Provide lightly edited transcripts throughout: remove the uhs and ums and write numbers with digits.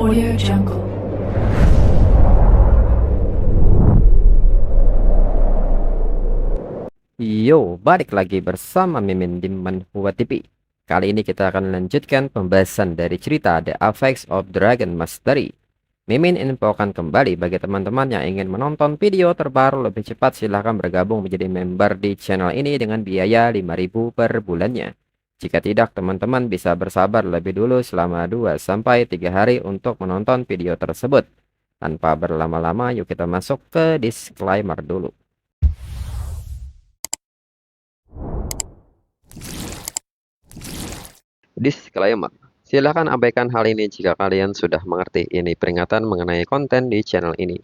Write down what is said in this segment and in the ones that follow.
Audio Jungle. Yo, balik lagi bersama Mimin di Manhwa TV. Kali ini kita akan melanjutkan pembahasan dari cerita The Apex of Dragon Mastery. Mimin infokan kembali bagi teman-teman yang ingin menonton video terbaru lebih cepat, silahkan bergabung menjadi member di channel ini dengan biaya 5.000 per bulannya. Jika tidak, teman-teman bisa bersabar lebih dulu selama 2-3 hari untuk menonton video tersebut. Tanpa berlama-lama, yuk kita masuk ke disclaimer dulu. Disclaimer. Silakan abaikan hal ini jika kalian sudah mengerti. Ini peringatan mengenai konten di channel ini.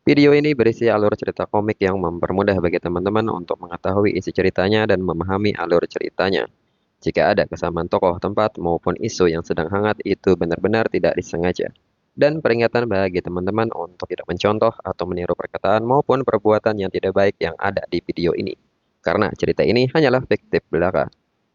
Video ini berisi alur cerita komik yang mempermudah bagi teman-teman untuk mengetahui isi ceritanya dan memahami alur ceritanya. Jika ada kesamaan tokoh, tempat, maupun isu yang sedang hangat, itu benar-benar tidak disengaja. Dan peringatan bagi teman-teman untuk tidak mencontoh atau meniru perkataan maupun perbuatan yang tidak baik yang ada di video ini. Karena cerita ini hanyalah fiktif belaka.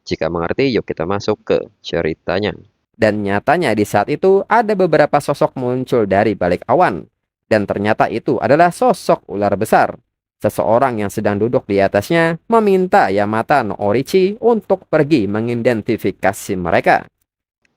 Jika mengerti, yuk kita masuk ke ceritanya. Dan nyatanya di saat itu ada beberapa sosok muncul dari balik awan. Dan ternyata itu adalah sosok ular besar. Seseorang yang sedang duduk di atasnya meminta Yamata no Orichi untuk pergi mengidentifikasi mereka.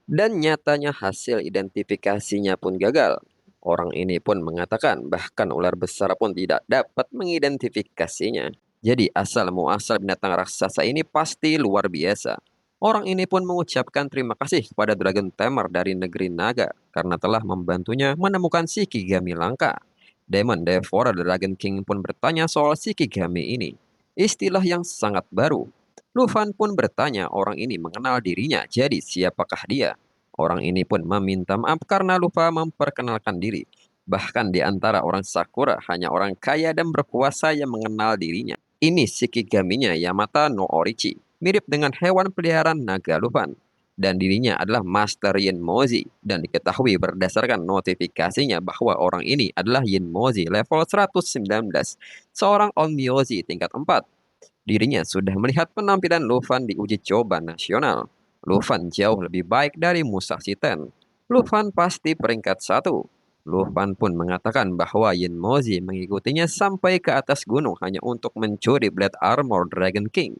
Dan nyatanya hasil identifikasinya pun gagal. Orang ini pun mengatakan bahkan ular besar pun tidak dapat mengidentifikasinya. Jadi asal muasal binatang raksasa ini pasti luar biasa. Orang ini pun mengucapkan terima kasih kepada Dragon Tamer dari negeri Naga karena telah membantunya menemukan Shikigami langka. Demon Devourer Dragon King pun bertanya soal Shikigami ini. Istilah yang sangat baru. Luffy pun bertanya orang ini mengenal dirinya, jadi siapakah dia? Orang ini pun meminta maaf karena lupa memperkenalkan diri. Bahkan di antara orang Sakura, hanya orang kaya dan berkuasa yang mengenal dirinya. Ini Shikigaminya Yamata no Orichi, mirip dengan hewan peliharaan naga Luffy. Dan dirinya adalah Master Yenmoji, dan diketahui berdasarkan notifikasinya bahwa orang ini adalah Yenmoji level 119, seorang Onmyoji tingkat 4. Dirinya sudah melihat penampilan Luffy di uji coba nasional. Luffy jauh lebih baik dari Musashi Ten. Luffy pasti peringkat 1. Luffy pun mengatakan bahwa Yenmoji mengikutinya sampai ke atas gunung hanya untuk mencuri Blade Armor Dragon King.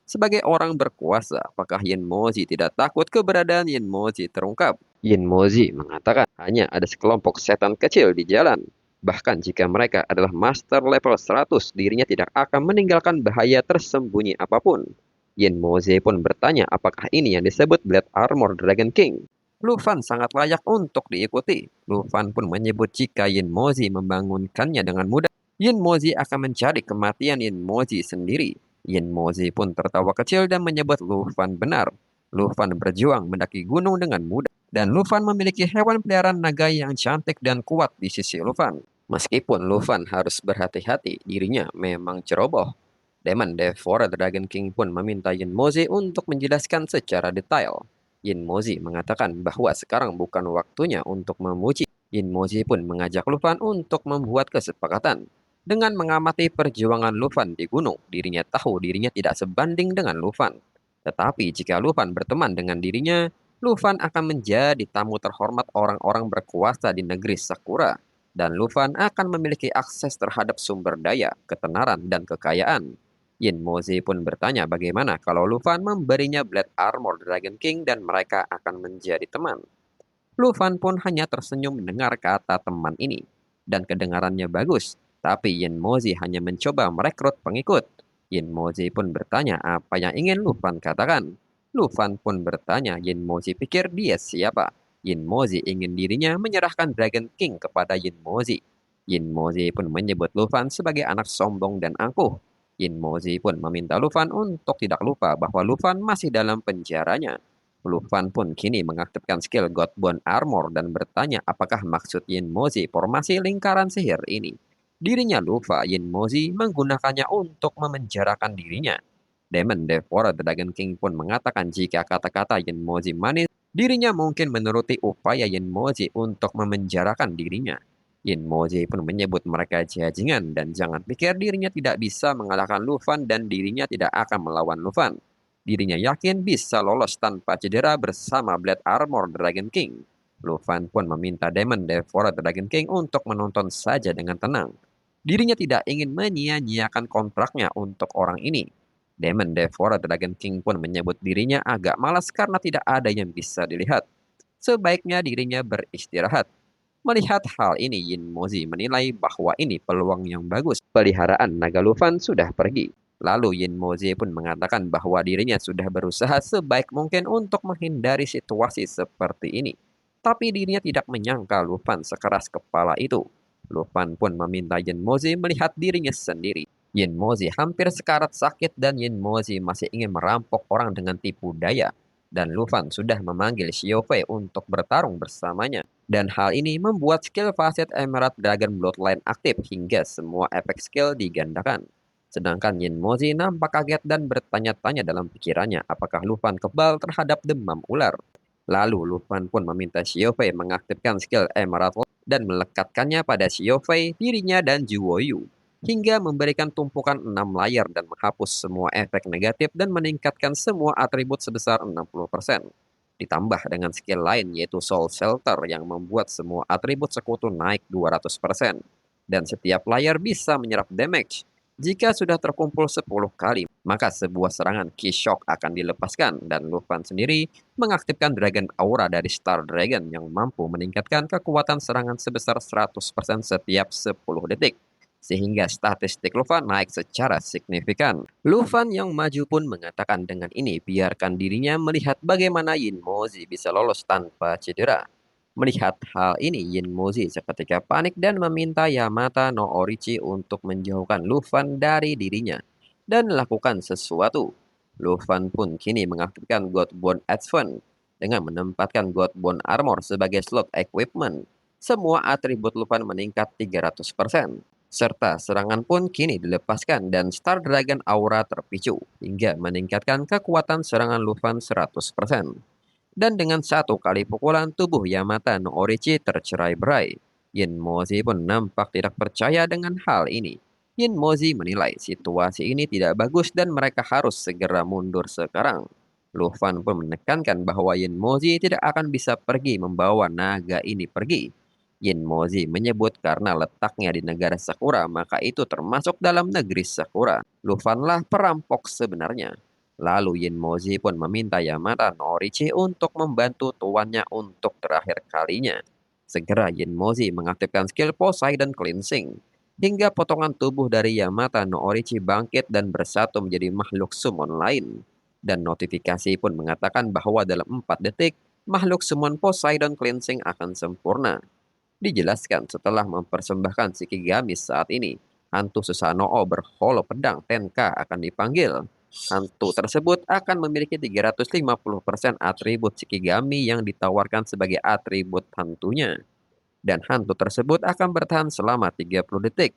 Sebagai orang berkuasa, apakah Yenmoji tidak takut keberadaan Yenmoji terungkap? Yenmoji mengatakan hanya ada sekelompok setan kecil di jalan. Bahkan jika mereka adalah master level 100, dirinya tidak akan meninggalkan bahaya tersembunyi apapun. Yenmoji pun bertanya apakah ini yang disebut Blade Armor Dragon King. Luffy sangat layak untuk diikuti. Luffy pun menyebut jika Yenmoji membangunkannya dengan mudah, Yenmoji akan mencari kematian Yenmoji sendiri. Yenmoji pun tertawa kecil dan menyebut Luffy benar. Luffy berjuang mendaki gunung dengan mudah. Dan Luffy memiliki hewan peliharaan naga yang cantik dan kuat di sisi Luffy. Meskipun Luffy harus berhati-hati, dirinya memang ceroboh. Demon Devourer Dragon King pun meminta Yenmoji untuk menjelaskan secara detail. Yenmoji mengatakan bahwa sekarang bukan waktunya untuk memuji. Yenmoji pun mengajak Luffy untuk membuat kesepakatan. Dengan mengamati perjuangan Luffy di gunung, dirinya tahu dirinya tidak sebanding dengan Luffy. Tetapi jika Luffy berteman dengan dirinya, Luffy akan menjadi tamu terhormat orang-orang berkuasa di negeri Sakura. Dan Luffy akan memiliki akses terhadap sumber daya, ketenaran, dan kekayaan. Yenmoji pun bertanya bagaimana kalau Luffy memberinya Blade Armor Dragon King dan mereka akan menjadi teman. Luffy pun hanya tersenyum mendengar kata teman ini. Dan kedengarannya bagus. Tapi Yenmoji hanya mencoba merekrut pengikut. Yenmoji pun bertanya apa yang ingin Luffy katakan. Luffy pun bertanya Yenmoji pikir dia siapa. Yenmoji ingin dirinya menyerahkan Dragon King kepada Yenmoji. Yenmoji pun menyebut Luffy sebagai anak sombong dan angkuh. Yenmoji pun meminta Luffy untuk tidak lupa bahwa Luffy masih dalam penjaranya. Luffy pun kini mengaktifkan skill Godbone Armor dan bertanya apakah maksud Yenmoji formasi lingkaran sihir ini. Dirinya lupa Yenmoji menggunakannya untuk memenjarakan dirinya. Demon Devourer Dragon King pun mengatakan jika kata-kata Yenmoji manis, dirinya mungkin menuruti upaya Yenmoji untuk memenjarakan dirinya. Yenmoji pun menyebut mereka jajingan dan jangan pikir dirinya tidak bisa mengalahkan Luffy dan dirinya tidak akan melawan Luffy. Dirinya yakin bisa lolos tanpa cedera bersama Blade Armor Dragon King. Lu Fan pun meminta Demon Devourer Dragon King untuk menonton saja dengan tenang. Dirinya tidak ingin menyia-nyiakan kontraknya untuk orang ini. Demon Devourer Dragon King pun menyebut dirinya agak malas karena tidak ada yang bisa dilihat. Sebaiknya dirinya beristirahat. Melihat hal ini, Yin Mozi menilai bahwa ini peluang yang bagus. Peliharaan naga Lufan sudah pergi. Lalu Yin Mozi pun mengatakan bahwa dirinya sudah berusaha sebaik mungkin untuk menghindari situasi seperti ini. Tapi dirinya tidak menyangka Lufan sekeras kepala itu. Lufan pun meminta Yin Mozi melihat dirinya sendiri. Yin Mozi hampir sekarat sakit dan Yin Mozi masih ingin merampok orang dengan tipu daya. Dan Lufan sudah memanggil Xiao Fei untuk bertarung bersamanya. Dan hal ini membuat skill Facet Emerald Dragon Bloodline aktif hingga semua efek skill digandakan. Sedangkan Yin Mozi nampak kaget dan bertanya-tanya dalam pikirannya apakah Lufan kebal terhadap demam ular. Lalu Lufan pun meminta Xiao Fei mengaktifkan skill Emerald dan melekatkannya pada Xiao Fei, dirinya dan Juwoyu, hingga memberikan tumpukan 6 layar dan menghapus semua efek negatif dan meningkatkan semua atribut sebesar 60%. Ditambah dengan skill lain yaitu Soul Shelter yang membuat semua atribut sekutu naik 200%. Dan setiap layar bisa menyerap damage. Jika sudah terkumpul 10 kali, maka sebuah serangan Key Shock akan dilepaskan dan Lufan sendiri mengaktifkan Dragon Aura dari Star Dragon yang mampu meningkatkan kekuatan serangan sebesar 100% setiap 10 detik. Sehingga statistik Lufan naik secara signifikan. Lufan yang maju pun mengatakan dengan ini biarkan dirinya melihat bagaimana Yin Mozi bisa lolos tanpa cedera. Melihat hal ini, Yin Mozi seketika panik dan meminta Yamata no Orichi untuk menjauhkan Lufan dari dirinya dan lakukan sesuatu. Lufan pun kini mengaktifkan Godbone Advance dengan menempatkan Godbone Armor sebagai slot equipment. Semua atribut Lufan meningkat 300%. Serta serangan pun kini dilepaskan dan Star Dragon Aura terpicu hingga meningkatkan kekuatan serangan Lufan 100%. Dan dengan satu kali pukulan tubuh Yamata no Orichi tercerai-berai. Yin Mozi pun nampak tidak percaya dengan hal ini. Yin Mozi menilai situasi ini tidak bagus dan mereka harus segera mundur sekarang. Lufan pun menekankan bahwa Yin Mozi tidak akan bisa pergi membawa naga ini pergi. Yin Mozi menyebut karena letaknya di negara Sakura maka itu termasuk dalam negeri Sakura. Lufanlah perampok sebenarnya. Lalu Yin Mozi pun meminta Yamata no Orichi untuk membantu tuannya untuk terakhir kalinya. Segera Yin Mozi mengaktifkan skill Poseidon Cleansing, hingga potongan tubuh dari Yamata no Orichi bangkit dan bersatu menjadi makhluk summon lain. Dan notifikasi pun mengatakan bahwa dalam 4 detik, makhluk summon Poseidon Cleansing akan sempurna. Dijelaskan setelah mempersembahkan Shikigami saat ini, hantu Susanoo berholo pedang Tenka akan dipanggil. Hantu tersebut akan memiliki 350% atribut Shikigami yang ditawarkan sebagai atribut hantunya. Dan hantu tersebut akan bertahan selama 30 detik.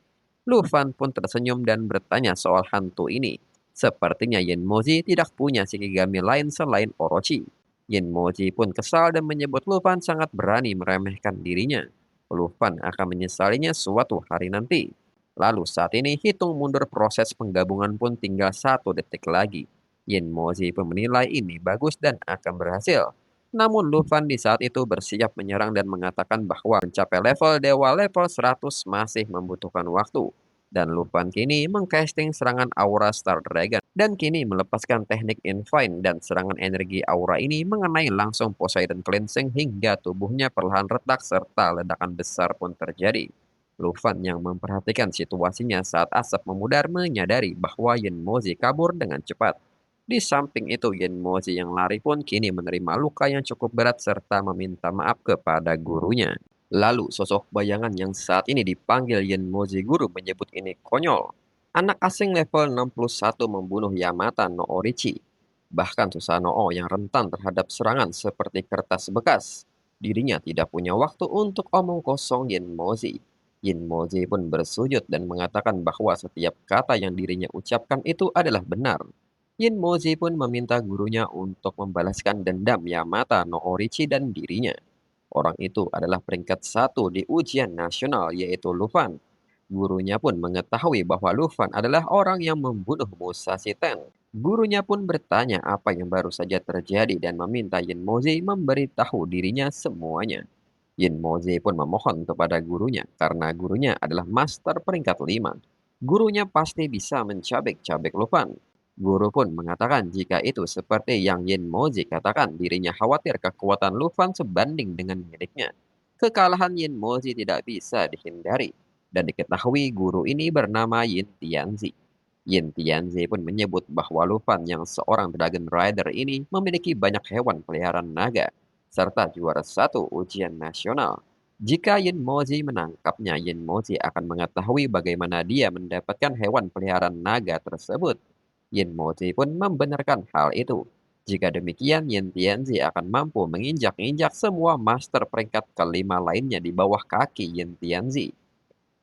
Lufan pun tersenyum dan bertanya soal hantu ini. Sepertinya Yin Mozi tidak punya Shikigami lain selain Orochi. Yin Mozi pun kesal dan menyebut Lufan sangat berani meremehkan dirinya. Lufan akan menyesalinya suatu hari nanti. Lalu saat ini hitung mundur proses penggabungan pun tinggal 1 detik lagi. Yin Mozi pun menilai ini bagus dan akan berhasil. Namun Lufan di saat itu bersiap menyerang dan mengatakan bahwa mencapai level dewa level 100 masih membutuhkan waktu. Dan Lufan kini mengcasting serangan aura Star Dragon. Dan kini melepaskan teknik Infine dan serangan energi aura ini mengenai langsung Poseidon Cleansing hingga tubuhnya perlahan retak serta ledakan besar pun terjadi. Lufan yang memperhatikan situasinya saat asap memudar menyadari bahwa Yin Mozi kabur dengan cepat. Di samping itu, Yin Mozi yang lari pun kini menerima luka yang cukup berat serta meminta maaf kepada gurunya. Lalu sosok bayangan yang saat ini dipanggil Yin Mozi guru menyebut ini konyol. Anak asing level 61 membunuh Yamata no Orichi. Bahkan Susanoo yang rentan terhadap serangan seperti kertas bekas. Dirinya tidak punya waktu untuk omong kosong Yin Mozi. Yin Mozi pun bersujud dan mengatakan bahwa setiap kata yang dirinya ucapkan itu adalah benar. Yin Mozi pun meminta gurunya untuk membalaskan dendam Yamata no Orichi dan dirinya. Orang itu adalah peringkat 1 di ujian nasional yaitu Lufan. Gurunya pun mengetahui bahwa Lufan adalah orang yang membunuh Musashi Ten. Gurunya pun bertanya apa yang baru saja terjadi dan meminta Yin Mozi memberitahu dirinya semuanya. Yin Mozi pun memohon kepada gurunya karena gurunya adalah master peringkat 5. Gurunya pasti bisa mencabik-cabik Lufan. Guru pun mengatakan jika itu seperti yang Yin Mozi katakan, dirinya khawatir kekuatan Lufan sebanding dengan miliknya. Kekalahan Yin Mozi tidak bisa dihindari, dan diketahui guru ini bernama Yin Tianzi. Yin Tianzi pun menyebut bahwa Lufan yang seorang Dragon Rider ini memiliki banyak hewan peliharaan naga, serta juara satu ujian nasional. Jika Yin Mozi menangkapnya, Yin Mozi akan mengetahui bagaimana dia mendapatkan hewan peliharaan naga tersebut. Yin Mozi pun membenarkan hal itu. Jika demikian, Yin Tianzi akan mampu menginjak-injak semua master peringkat kelima lainnya di bawah kaki Yin Tianzi.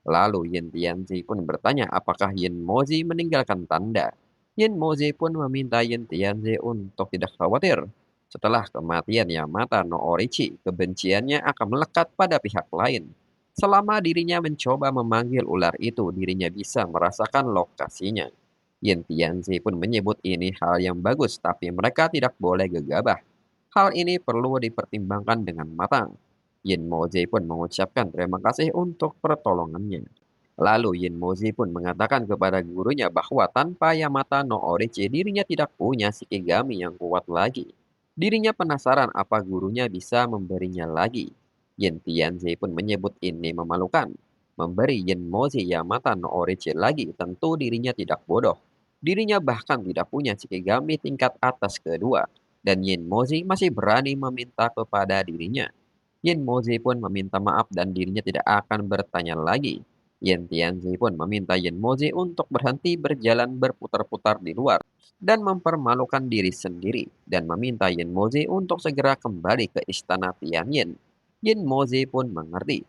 Lalu Yin Tianzi pun bertanya apakah Yin Mozi meninggalkan tanda. Yin Mozi pun meminta Yin Tianzi untuk tidak khawatir. Setelah kematian Yamata no Orichi, kebenciannya akan melekat pada pihak lain. Selama dirinya mencoba memanggil ular itu, dirinya bisa merasakan lokasinya. Yin Tianzi pun menyebut ini hal yang bagus, tapi mereka tidak boleh gegabah. Hal ini perlu dipertimbangkan dengan matang. Yin Mozi pun mengucapkan terima kasih untuk pertolongannya. Lalu Yin Mozi pun mengatakan kepada gurunya bahwa tanpa Yamata no Orichi dirinya tidak punya Shikigami yang kuat lagi. Dirinya penasaran apa gurunya bisa memberinya lagi. Yin Tianzi pun menyebut ini memalukan. Memberi Yin Mozi Yamata no Orichi lagi tentu dirinya tidak bodoh. Dirinya bahkan tidak punya Shikigami tingkat atas kedua. Dan Yin Mozi masih berani meminta kepada dirinya. Yin Mozi pun meminta maaf dan dirinya tidak akan bertanya lagi. Yin Tianzi pun meminta Yin Mozi untuk berhenti berjalan berputar-putar di luar dan mempermalukan diri sendiri, dan meminta Yin Mozi untuk segera kembali ke istana Tianyin. Yin Mozi pun mengerti.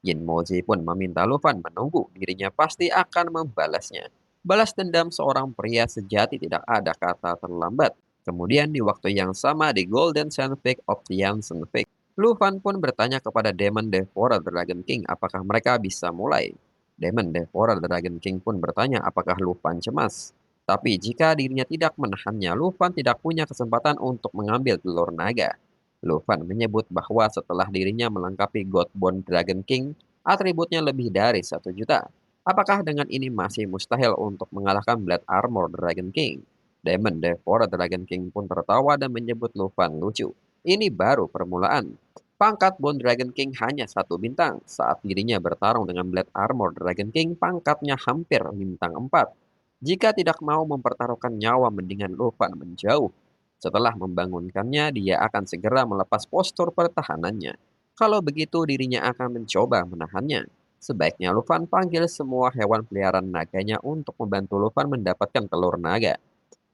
Yin Mozi pun meminta Lufan menunggu, dirinya pasti akan membalasnya. Balas dendam seorang pria sejati tidak ada kata terlambat. Kemudian di waktu yang sama di Golden Sand Peak of Tianzhen Peak, Lufan pun bertanya kepada Demon Devourer Dragon King apakah mereka bisa mulai. Demon Devourer Dragon King pun bertanya apakah Lufan cemas. Tapi jika dirinya tidak menahannya, Lufan tidak punya kesempatan untuk mengambil telur naga. Lufan menyebut bahwa setelah dirinya melengkapi Godbone Dragon King, atributnya lebih dari 1 juta. Apakah dengan ini masih mustahil untuk mengalahkan Blade Armor Dragon King? Demon Devourer Dragon King pun tertawa dan menyebut Lufan lucu. Ini baru permulaan. Pangkat Bone Dragon King hanya 1 bintang. Saat dirinya bertarung dengan Blade Armor Dragon King, pangkatnya hampir bintang 4. Jika tidak mau mempertaruhkan nyawa, mendingan Lufan menjauh. Setelah membangunkannya, dia akan segera melepas postur pertahanannya. Kalau begitu, dirinya akan mencoba menahannya. Sebaiknya Lufan panggil semua hewan peliharaan naganya untuk membantu Lufan mendapatkan telur naga.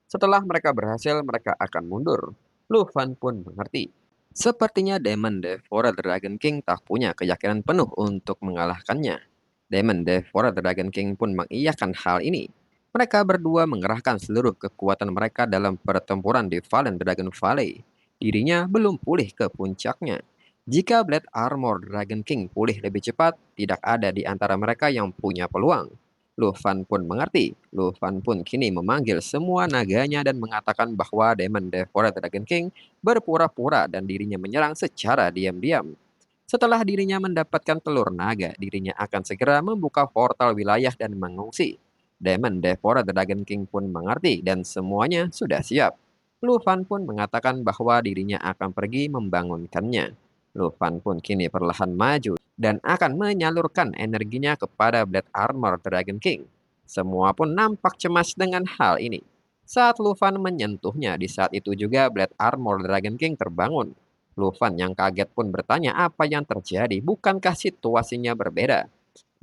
Setelah mereka berhasil, mereka akan mundur. Lufan pun mengerti. Sepertinya Demon Devourer Dragon King tak punya keyakinan penuh untuk mengalahkannya. Demon Devourer Dragon King pun mengiyakan hal ini. Mereka berdua mengerahkan seluruh kekuatan mereka dalam pertempuran di Fallen Dragon Valley. Dirinya belum pulih ke puncaknya. Jika Blade Armor Dragon King pulih lebih cepat, tidak ada di antara mereka yang punya peluang. Lufan pun mengerti. Lufan pun kini memanggil semua naganya dan mengatakan bahwa Demon Devourer Dragon King berpura-pura dan dirinya menyerang secara diam-diam. Setelah dirinya mendapatkan telur naga, dirinya akan segera membuka portal wilayah dan mengungsi. Demon Devourer Dragon King pun mengerti dan semuanya sudah siap. Lufan pun mengatakan bahwa dirinya akan pergi membangunkannya. Lufan pun kini perlahan maju dan akan menyalurkan energinya kepada Blade Armor Dragon King. Semua pun nampak cemas dengan hal ini. Saat Lufan menyentuhnya, di saat itu juga Blade Armor Dragon King terbangun. Lufan yang kaget pun bertanya apa yang terjadi, bukankah situasinya berbeda?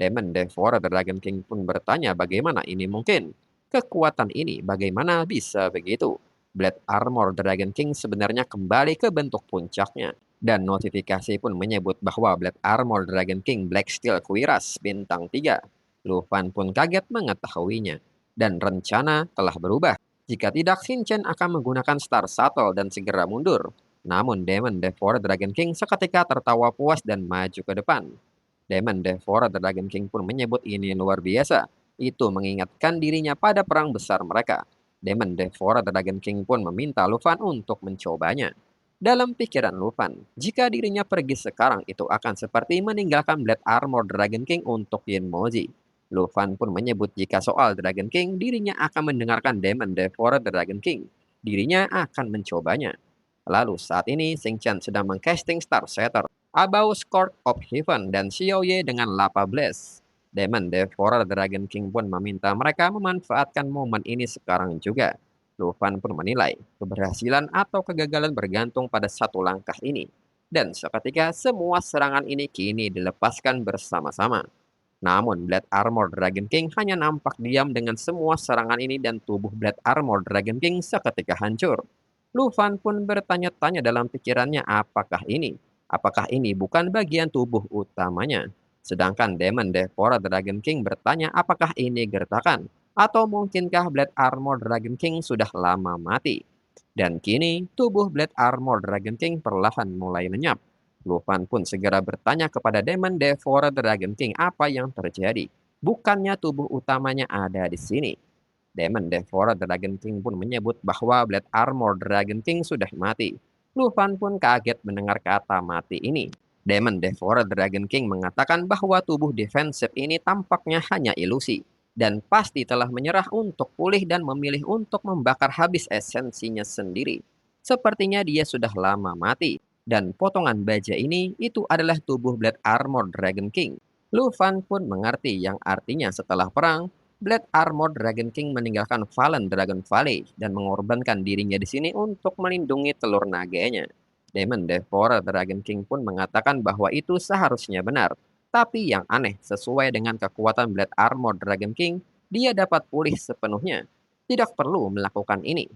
Demon Devourer Dragon King pun bertanya bagaimana ini mungkin? Kekuatan ini bagaimana bisa begitu? Blade Armor Dragon King sebenarnya kembali ke bentuk puncaknya. Dan notifikasi pun menyebut bahwa Blade Armor Dragon King Black Steel Quiras bintang 3. Lufan pun kaget mengetahuinya. Dan rencana telah berubah. Jika tidak, Shinchan akan menggunakan Star Shuttle dan segera mundur. Namun Demon Devourer Dragon King seketika tertawa puas dan maju ke depan. Demon Devourer Dragon King pun menyebut ini luar biasa. Itu mengingatkan dirinya pada perang besar mereka. Demon Devourer Dragon King pun meminta Lufan untuk mencobanya. Dalam pikiran Luffy, jika dirinya pergi sekarang itu akan seperti meninggalkan Blade Armor Dragon King untuk Shinmoji. Luffy pun menyebut jika soal Dragon King, dirinya akan mendengarkan Demon Devourer Dragon King. Dirinya akan mencobanya. Lalu saat ini Sing Chan sedang mengcasting Star Setter, Abau's Court of Heaven dan Xiaoye dengan Lava Blaze. Demon Devourer Dragon King pun meminta mereka memanfaatkan momen ini sekarang juga. Dufan pun menilai keberhasilan atau kegagalan bergantung pada satu langkah ini. Dan seketika semua serangan ini kini dilepaskan bersama-sama. Namun Blade Armor Dragon King hanya nampak diam dengan semua serangan ini dan tubuh Blade Armor Dragon King seketika hancur. Lufan pun bertanya-tanya dalam pikirannya apakah ini bukan bagian tubuh utamanya. Sedangkan Demon Devourer Dragon King bertanya apakah ini gertakan atau mungkinkah Blade Armor Dragon King sudah lama mati. Dan kini tubuh Blade Armor Dragon King perlahan mulai lenyap. Lufan pun segera bertanya kepada Demon Devourer Dragon King apa yang terjadi. Bukannya tubuh utamanya ada di sini. Demon Devourer Dragon King pun menyebut bahwa Blade Armor Dragon King sudah mati. Lufan pun kaget mendengar kata mati ini. Demon Devourer Dragon King mengatakan bahwa tubuh defensif ini tampaknya hanya ilusi dan pasti telah menyerah untuk pulih dan memilih untuk membakar habis esensinya sendiri. Sepertinya dia sudah lama mati dan potongan baja ini itu adalah tubuh Blade Armor Dragon King. Lufan pun mengerti yang artinya setelah perang, Blade Armor Dragon King meninggalkan Fallen Dragon Valley dan mengorbankan dirinya di sini untuk melindungi telur naganya. Demon Devourer Dragon King pun mengatakan bahwa itu seharusnya benar. Tapi yang aneh, sesuai dengan kekuatan Blade Armor Dragon King, dia dapat pulih sepenuhnya. Tidak perlu melakukan ini.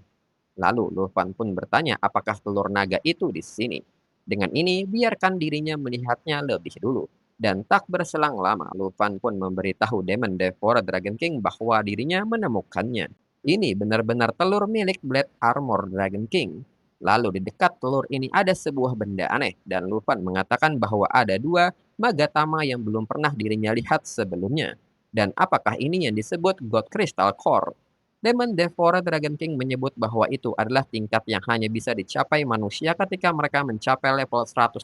Lalu Luffy pun bertanya apakah telur naga itu di sini. Dengan ini, biarkan dirinya melihatnya lebih dulu. Dan tak berselang lama, Luffy pun memberitahu Demon Devourer Dragon King bahwa dirinya menemukannya. Ini benar-benar telur milik Blade Armor Dragon King. Lalu di dekat telur ini ada sebuah benda aneh dan Luffy mengatakan bahwa ada dua Magatama yang belum pernah dirinya lihat sebelumnya. Dan apakah ini yang disebut God Crystal Core? Demon Devourer Dragon King menyebut bahwa itu adalah tingkat yang hanya bisa dicapai manusia ketika mereka mencapai level 180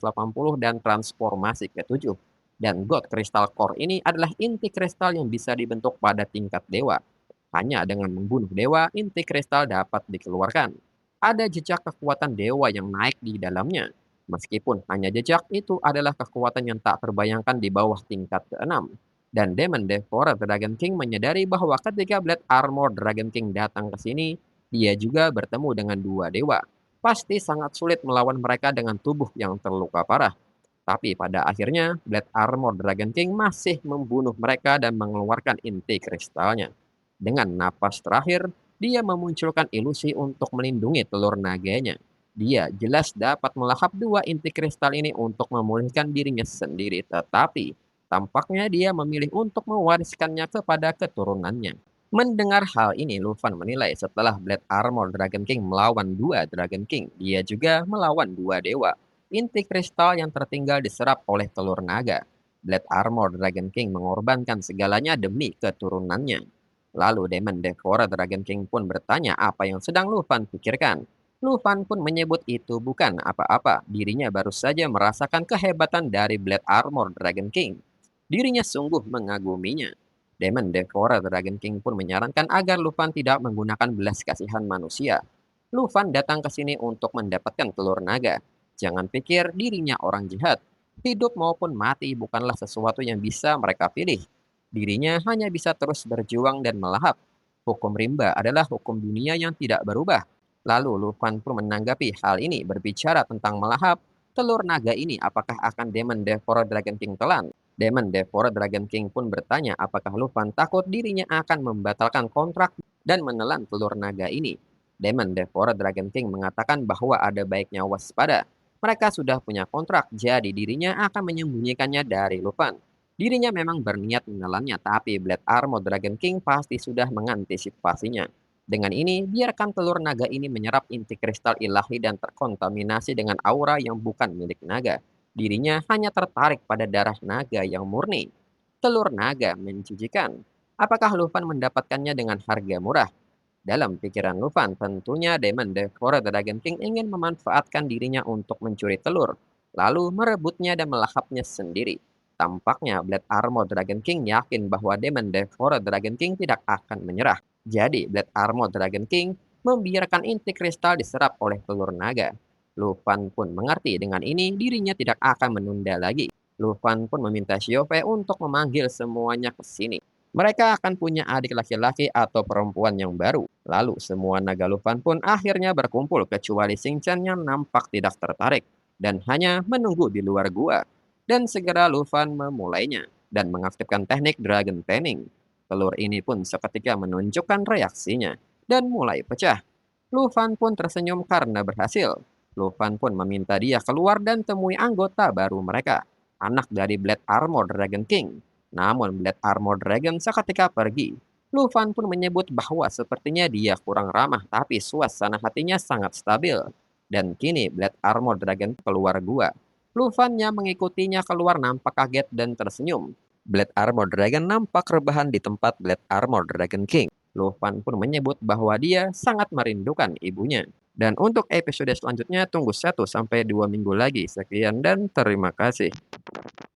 dan transformasi ke-7. Dan God Crystal Core ini adalah inti kristal yang bisa dibentuk pada tingkat dewa. Hanya dengan membunuh dewa, inti kristal dapat dikeluarkan. Ada jejak kekuatan dewa yang naik di dalamnya. Meskipun hanya jejak, itu adalah kekuatan yang tak terbayangkan di bawah tingkat ke-6. Dan Demon Devourer Dragon King menyadari bahwa ketika Blade Armor Dragon King datang ke sini, dia juga bertemu dengan dua dewa. Pasti sangat sulit melawan mereka dengan tubuh yang terluka parah. Tapi pada akhirnya, Blade Armor Dragon King masih membunuh mereka dan mengeluarkan inti kristalnya. Dengan napas terakhir, dia memunculkan ilusi untuk melindungi telur naganya. Dia jelas dapat melahap dua inti kristal ini untuk memulihkan dirinya sendiri, tetapi tampaknya dia memilih untuk mewariskannya kepada keturunannya. Mendengar hal ini, Luffy menilai setelah Blade Armor Dragon King melawan dua Dragon King, dia juga melawan dua dewa. Inti kristal yang tertinggal diserap oleh telur naga. Blade Armor Dragon King mengorbankan segalanya demi keturunannya. Lalu Demon Devourer Dragon King pun bertanya apa yang sedang Luffy pikirkan. Luffy pun menyebut itu bukan apa-apa, dirinya baru saja merasakan kehebatan dari Blade Armor Dragon King. Dirinya sungguh mengaguminya. Demon Devourer Dragon King pun menyarankan agar Luffy tidak menggunakan belas kasihan manusia. Luffy datang ke sini untuk mendapatkan telur naga. Jangan pikir dirinya orang jahat. Hidup maupun mati bukanlah sesuatu yang bisa mereka pilih. Dirinya hanya bisa terus berjuang dan melahap. Hukum rimba adalah hukum dunia yang tidak berubah. Lalu Luffy pun menanggapi hal ini berbicara tentang melahap. Telur naga ini apakah akan Demon Devourer Dragon King telan? Demon Devourer Dragon King pun bertanya apakah Luffy takut dirinya akan membatalkan kontrak dan menelan telur naga ini. Demon Devourer Dragon King mengatakan bahwa ada baiknya waspada. Mereka sudah punya kontrak, jadi dirinya akan menyembunyikannya dari Luffy. Dirinya memang berniat menelannya, tapi Blade Armor Dragon King pasti sudah mengantisipasinya. Dengan ini, biarkan telur naga ini menyerap inti kristal ilahi dan terkontaminasi dengan aura yang bukan milik naga. Dirinya hanya tertarik pada darah naga yang murni. Telur naga menjijikan. Apakah Luffy mendapatkannya dengan harga murah? Dalam pikiran Luffy, tentunya Demon Devourer Dragon King ingin memanfaatkan dirinya untuk mencuri telur, lalu merebutnya dan melahapnya sendiri. Tampaknya Blade Armor Dragon King yakin bahwa Demon Devourer Dragon King tidak akan menyerah. Jadi Blade Armor Dragon King membiarkan inti kristal diserap oleh telur naga. Luffy pun mengerti dengan ini dirinya tidak akan menunda lagi. Luffy pun meminta Xiaofei untuk memanggil semuanya ke sini. Mereka akan punya adik laki-laki atau perempuan yang baru. Lalu semua naga Luffy pun akhirnya berkumpul kecuali Shin-chan yang nampak tidak tertarik dan hanya menunggu di luar gua. Dan segera Luffy memulainya dan mengaktifkan teknik Dragon Tanning. Telur ini pun seketika menunjukkan reaksinya dan mulai pecah. Luffy pun tersenyum karena berhasil. Luffy pun meminta dia keluar dan temui anggota baru mereka, anak dari Blade Armor Dragon King. Namun Blade Armor Dragon seketika pergi. Luffy pun menyebut bahwa sepertinya dia kurang ramah tapi suasana hatinya sangat stabil. Dan kini Blade Armor Dragon keluar gua. Luffy yang mengikutinya keluar nampak kaget dan tersenyum. Blade Armor Dragon nampak rebahan di tempat Blade Armor Dragon King. Luffy pun menyebut bahwa dia sangat merindukan ibunya. Dan untuk episode selanjutnya tunggu 1 sampai 2 minggu lagi. Sekian dan terima kasih.